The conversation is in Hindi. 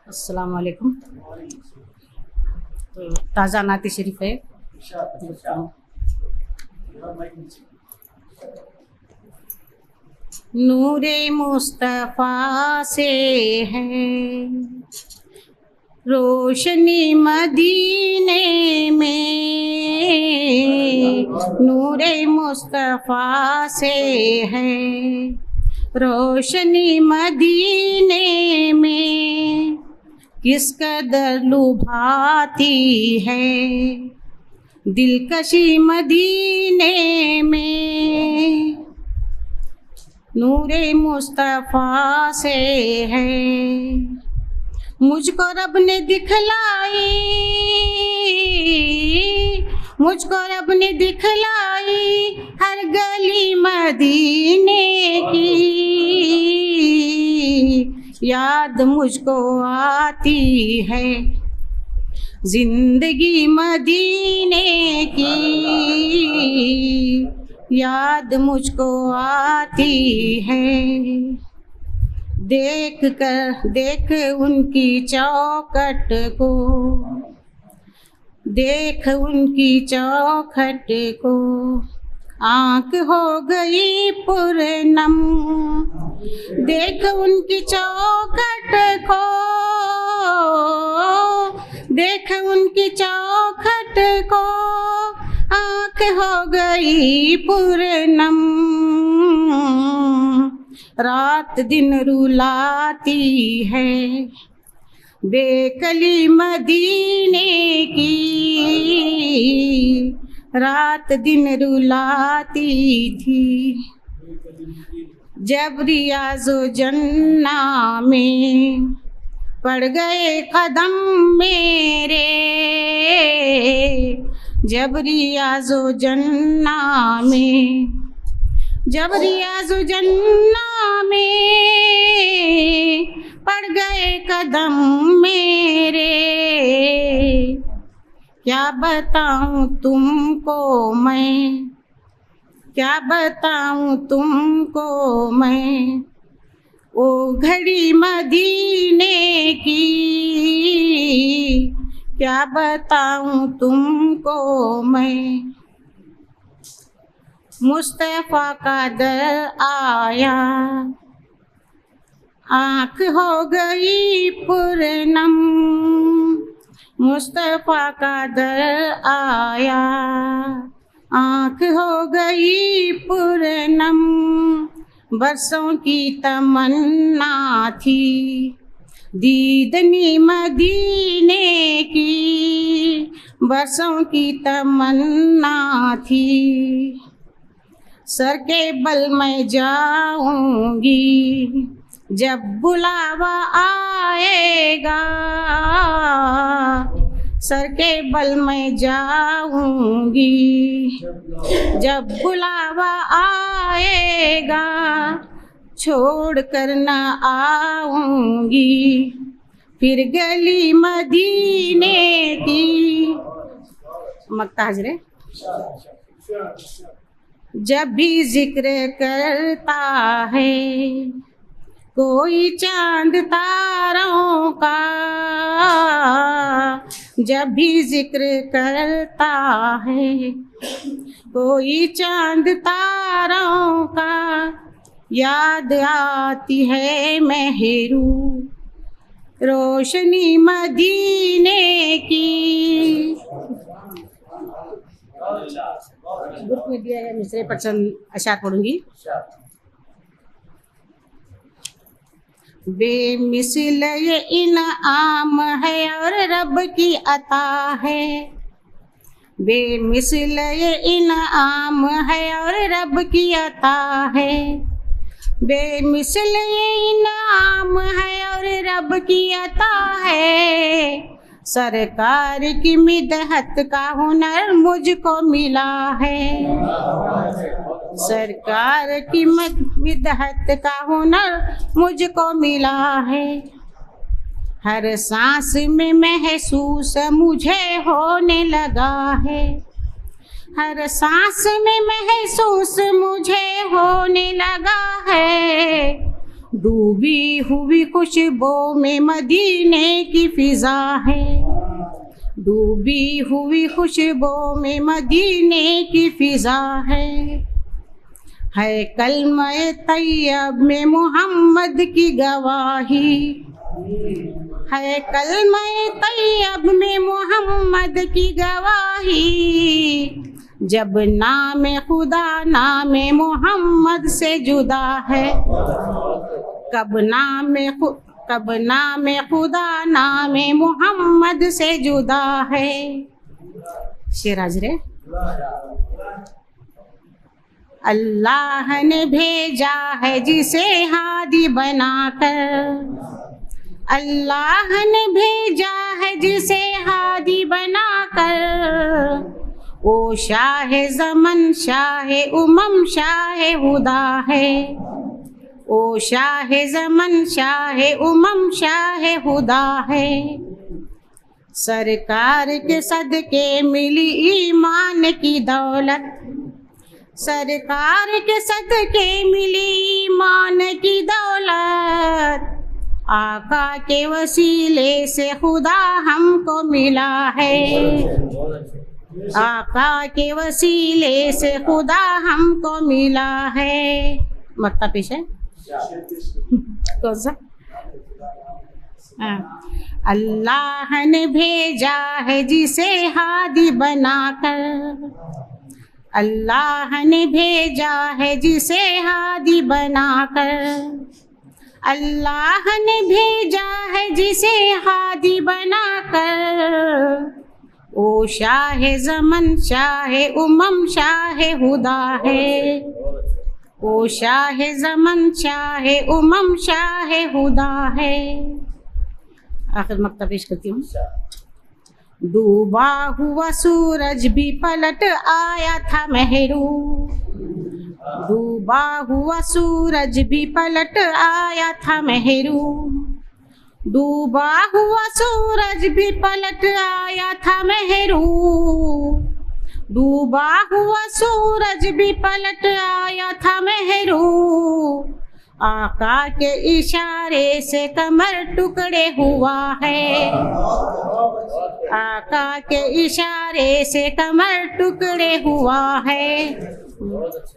अस्सलाम वालेकुम। तो ताज़ा नात शरीफ है। नूरे मुस्तफ़ा से है रोशनी मदीने में, नूरे मुस्तफ़ा से है रोशनी मदीने में, किस कदर लुभाती है दिलकशी मदीने में, नूरे मुस्तफ़ा से है। मुझको रब ने दिखलाई, मुझको रब ने दिखलाई हर गली मदीने की, याद मुझको आती है जिंदगी मदीने की, याद मुझको आती है। देख उनकी चौखट को, देख उनकी चौखट को आँख हो गई पुरनम, देख उनकी चौखट को, देख उनकी चौखट को आँख हो गई पुरनम, रात दिन रुलाती है बेकली मदीने की, रात दिन रुलाती थी। जब रियाज़ो जन्ना में पड़ गए कदम मेरे, जब रियाज़ो जन्ना में, जब रियाज़ो जन्ना में पड़ गए कदम मेरे, क्या बताऊं तुमको मैं, क्या बताऊं तुमको मैं, ओ घड़ी मदीने की, क्या बताऊं तुमको मैं। मुस्तफ़ा का दर आया आँख हो गई पुरनम, मुस्तफ़ा का दर आया आँख हो गई पुरनम, बरसों की तमन्ना थी दीदनी मदीने की, बरसों की तमन्ना थी। सर के बल मैं जाऊंगी जब बुलावा आएगा, सर के बल मैं जाऊंगी जब बुलावा आएगा, छोड़ कर न आऊंगी फिर गली मदीने की। मक्ता हजरे। जब भी जिक्र करता है कोई चांद तारों का, जब भी जिक्र करता है कोई चांद तारों का, याद आती है मेहरू रोशनी मदीने की। ग्रुप में दिया है मिसरे पसंद अशार पढ़ूंगी। बेमिसल ये इनाम है और रब की अता है, बेमिसल ये इनाम है और रब की अता है, बेमिसल ये इनाम है और रब की अता है, सरकार की मिदहत का हुनर मुझको मिला है, सरकार की मिदहत का हुनर मुझको मिला है, हर सांस में महसूस मुझे होने लगा है, हर सांस में महसूस मुझे होने लगा है, डूबी हुई खुशबू में मदीने की फिजा है, डूबी हुई खुशबू में मदीने की फिजा है कलमे तैयब में मोहम्मद की गवाही, है कलमे तैयब में मोहम्मद की गवाही। जब नाम खुदा नाम मोहम्मद से जुदा है, कब नाम खुदा नाम मोहम्मद से जुदा है। शेराज रे। अल्लाह ने भेजा है जिसे हादी बनाकर, अल्लाह ने भेजा है जिसे हादी बनाकर। ओ शाह ज़मन शाह उमम शाह हुदा है, ओ शाह ज़मन शाह उमम शाह हुदा है। सरकार के सदके मिली ईमान की दौलत, सरकार के सदके मिली ईमान की दौलत। आका के वसीले से खुदा हमको मिला है, आका के वसीले से खुदा हमको मिला है। मक्ता पेश है कौन सा? अल्लाह ने भेजा है जिसे हादी बनाकर, अल्लाह ने भेजा है जिसे हादी बनाकर, अल्लाह ने भेजा है जिसे हादी बनाकर। ओ शाह ज़मन शाह उमम शाह हुदा है, ओ शाह ज़मन शाह उमम शाह हुदा है। आखिर मक्ता पेश करती हूँ। डूबा हुआ सूरज भी पलट आया था मेहरू, डूबा हुआ सूरज भी पलट आया था मेहरू, डूबा हुआ सूरज भी पलट आया था मेहरू, डूबा हुआ सूरज भी पलट आया था मेहरू। आका के इशारे से कमर टुकड़े हुआ है, आका के इशारे से कमर टुकड़े हुआ है।